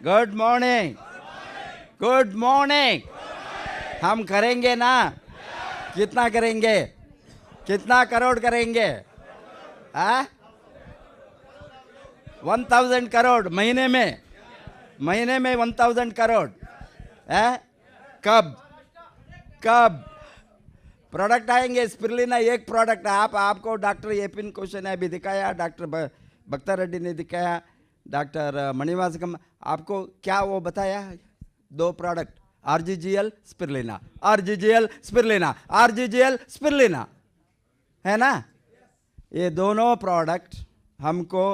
Good morning, good morning. हम करेंगे ना? कितना करेंगे? कितना करोड़ करेंगे? 1000 करोड़ महीने में, 1000 करोड़ है? कब कब प्रोडक्ट आएंगे? स्पिरुलिना एक प्रोडक्ट है। आपको डॉक्टर एपिन क्वेश्चन है अभी दिखाया, डॉक्टर बख्तर रेड्डी ने दिखाया, डॉक्टर मणिवासकम आपको क्या वो बताया? 2 product, RGGL spirulina, RGGL spirulina, RGGL spirulina, है ना? ये दोनों प्रोडक्ट हमको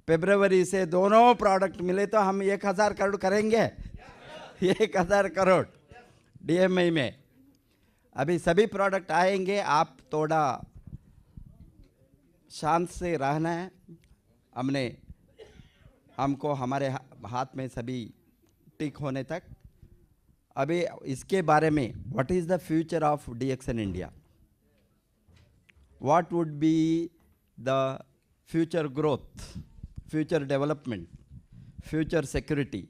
फरवरी से दोनों प्रोडक्ट मिले तो हम 1000 करोड़ करेंगे। 1000 करोड़ डीएमआई में। अभी सभी प्रोडक्ट आएंगे, आप थोड़ा शांत से रहना है। हमको हमारे हाथ में सभी टिक होने तक। अभी इसके बारे में what is the future of DXN India, what would be the future growth, future development, future security,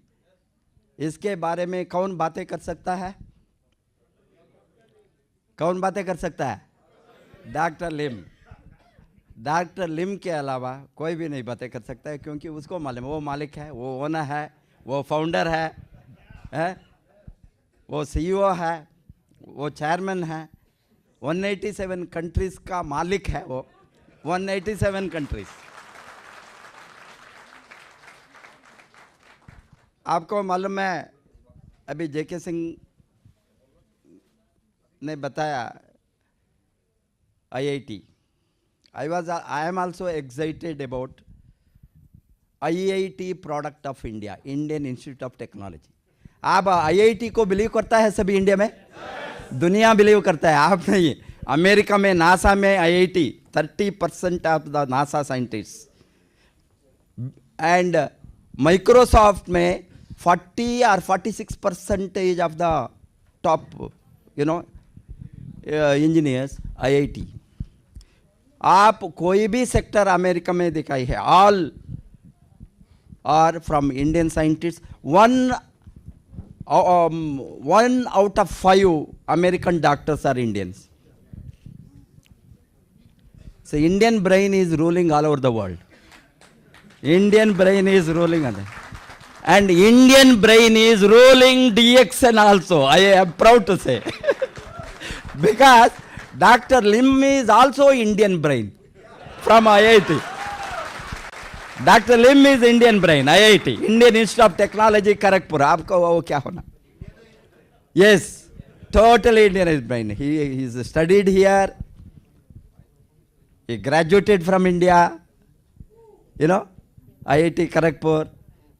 इसके बारे में कौन बातें कर सकता है? कौन बातें कर सकता है? डॉक्टर लिम। डॉक्टर लिम के अलावा कोई भी नहीं बातें कर सकता है, क्योंकि उसको मालूम, वो मालिक है, वो ओनर है, वो फाउंडर है, वो सीईओ है, वो चेयरमैन है, 187 कंट्रीज का मालिक है वो, 187 कंट्रीज। आपको मालूम है अभी जेके सिंह ने बताया IIT. I am also excited about IIT product of India, Indian Institute of Technology. आप IIT को बिलीव करता है सभी इंडिया में? दुनिया बिलीव करता है, आप नहीं। अमेरिका में नासा में IIT 30% of the NASA scientist, and Microsoft में 40 or 46% of the top engineers IIT। आप कोई भी सेक्टर अमेरिका में दिखाई है, all are from Indian scientist. one out of 5 American doctors are Indians. So Indian brain is ruling all over the world. Indian brain is ruling on it. And Indian brain is ruling DXN also, I am proud to say. Because Dr. Lim is also Indian brain from IIT. Dr. Lim is Indian brain, IIT, Indian Institute of Technology, Kharagpur. आपको वो क्या होना? Yes, totally Indian brain. He is studied here. He graduated from India. IIT Kharagpur.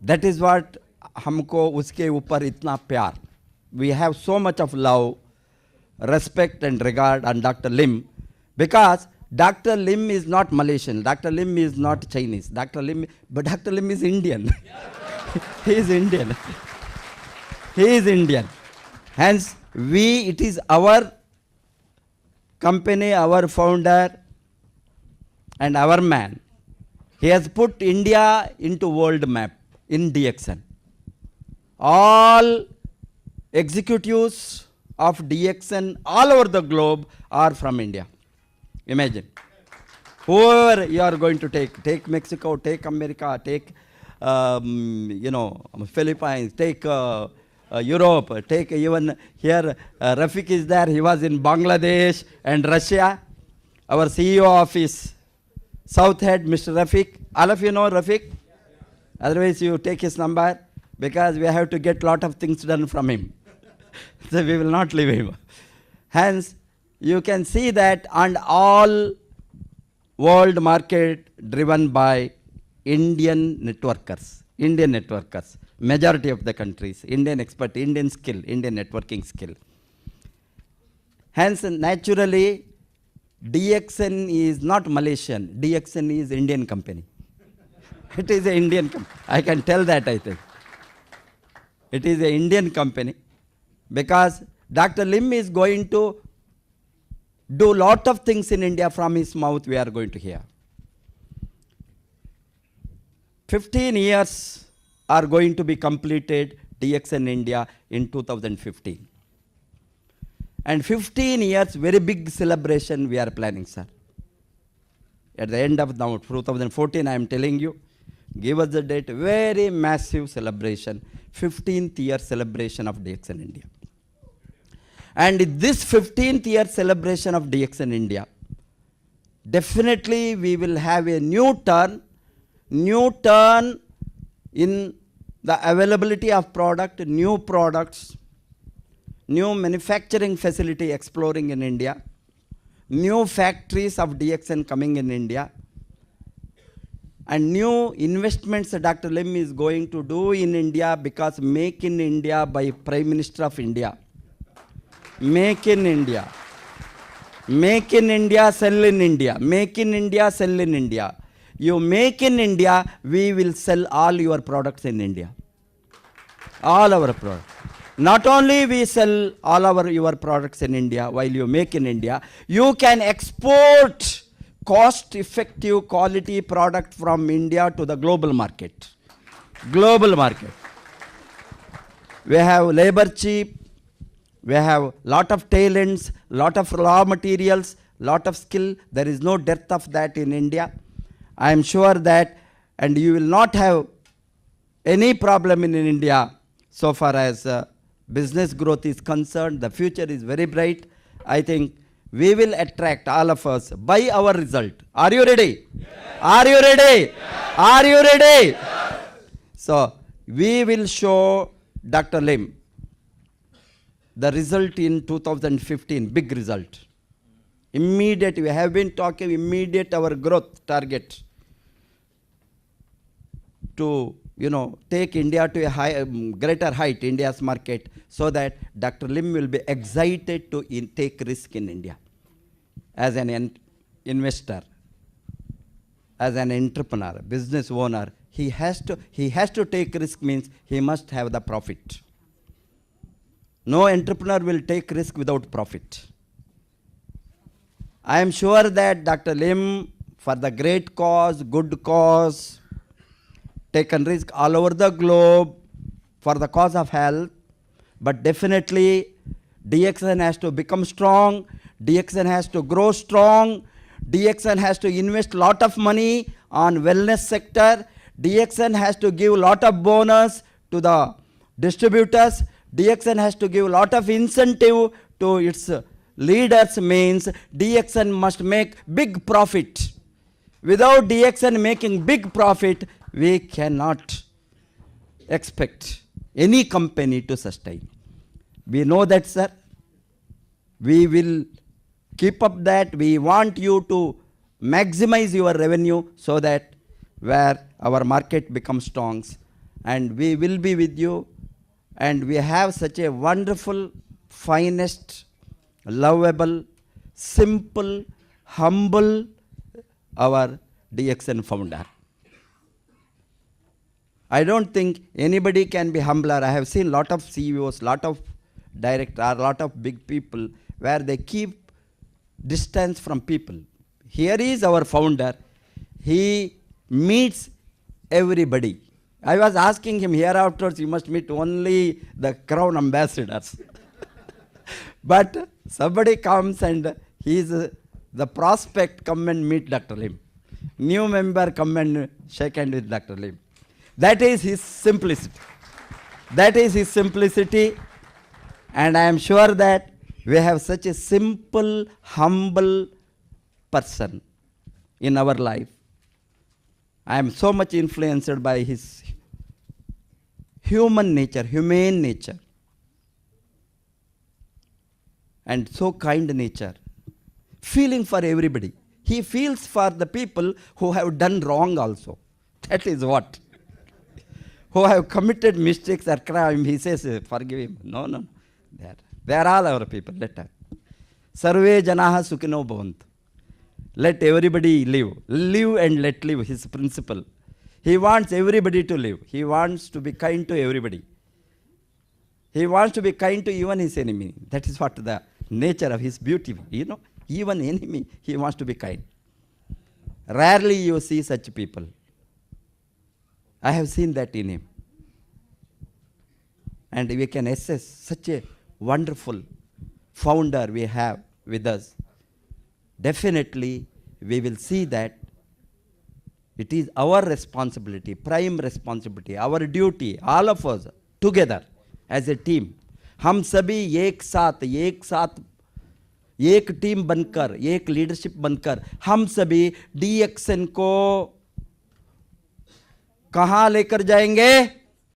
That is what हमको उसके ऊपर इतना प्यार. We have so much of love, respect and regard on Dr. Lim, because Dr. Lim is not Malaysian, Dr. Lim is not Chinese, but Dr. Lim is Indian. He is Indian. He is Indian. Hence, it is our company, our founder and our man. He has put India into world map in DXN. All executives of DXN all over the globe are from India. Imagine. Whoever you are going to take Mexico, take America, take Philippines, take Europe, take even here Rafiq is there, he was in Bangladesh and Russia. Our CEO of his South Head, Mr. Rafiq. All of you know Rafiq? Otherwise you take his number, because we have to get lot of things done from him. So we will not leave him. Hence, you can see that, and all world market driven by Indian networkers. Majority of the countries, Indian expert, Indian skill, Indian networking skill. Hence, naturally, DXN is not Malaysian. DXN is Indian company. It is an Indian company. I can tell that, I think. It is an Indian company, because Dr. Lim is going to do lot of things in India. From his mouth we are going to hear. 15 years are going to be completed DXN India in 2015. And 15 years, very big celebration we are planning, sir. At the end of now, 2014, I am telling you, give us the date, very massive celebration, 15th year celebration of DXN India. And this 15th year celebration of DXN India, definitely we will have a new turn in the availability of product, new products, new manufacturing facility exploring in India, new factories of DXN coming in India, and new investments Dr. Lim is going to do in India, because Make in India by Prime Minister of India. Make in India. Make in India, sell in India. Make in India, sell in India. You make in India, we will sell all your products in India. All our products. Not only we sell all your products in India while you make in India, you can export cost-effective quality product from India to the global market. Global market. We have labor cheap, we have lot of talents, lot of raw materials, lot of skill. There is no dearth of that in India. I am sure that, and you will not have any problem in India so far as business growth is concerned. The future is very bright. I think we will attract all of us by our result. Are you ready? Yes. Are you ready? Yes. Are you ready? Yes. So we will show Dr. Lim the result in 2015, big result. Immediate, we have been talking immediate our growth target to, take India to a greater height, India's market, so that Dr. Lim will be excited to take risk in India. As an investor, as an entrepreneur, business owner, he has to take risk, means he must have the profit. No entrepreneur will take risk without profit. I am sure that Dr. Lim, for the great cause, good cause, taken risk all over the globe for the cause of health, but definitely DXN has to become strong, DXN has to grow strong, DXN has to invest lot of money on wellness sector, DXN has to give lot of bonus to the distributors, DXN has to give lot of incentive to its leaders, means DXN must make big profit. Without DXN making big profit, we cannot expect any company to sustain. We know that, sir. We will keep up that. We want you to maximize your revenue so that where our market becomes strong, and we will be with you. And we have such a wonderful, finest, lovable, simple, humble, our DXN founder. I don't think anybody can be humbler. I have seen lot of CEOs, lot of directors, lot of big people where they keep distance from people. Here is our founder. He meets everybody. I was asking him, hereafter you must meet only the crown ambassadors. But somebody comes and he is the prospect, come and meet Dr. Lim. New member, come and shake hand with Dr. Lim. That is his simplicity. That is his simplicity. And I am sure that we have such a simple, humble person in our life. I am so much influenced by his human nature, humane nature, and so kind nature, feeling for everybody. He feels for the people who have done wrong also. That is what. Who have committed mistakes or crime, he says, forgive him. No. They are all our people. Let us. Sarve janaha sukhino bhavantu. Let everybody live. Live and let live, his principle. He wants everybody to live. He wants to be kind to everybody. He wants to be kind to even his enemy. That is what the nature of his beauty. Even enemy, he wants to be kind. Rarely you see such people. I have seen that in him. and we can assess such a wonderful founder we have with us, definitely we will see that it is our responsibility, prime responsibility, our duty, all of us together as a team. हम सभी एक साथ एक team बनकर, एक leadership बनकर हम सभी DXN को कहां लेकर जाएंगे?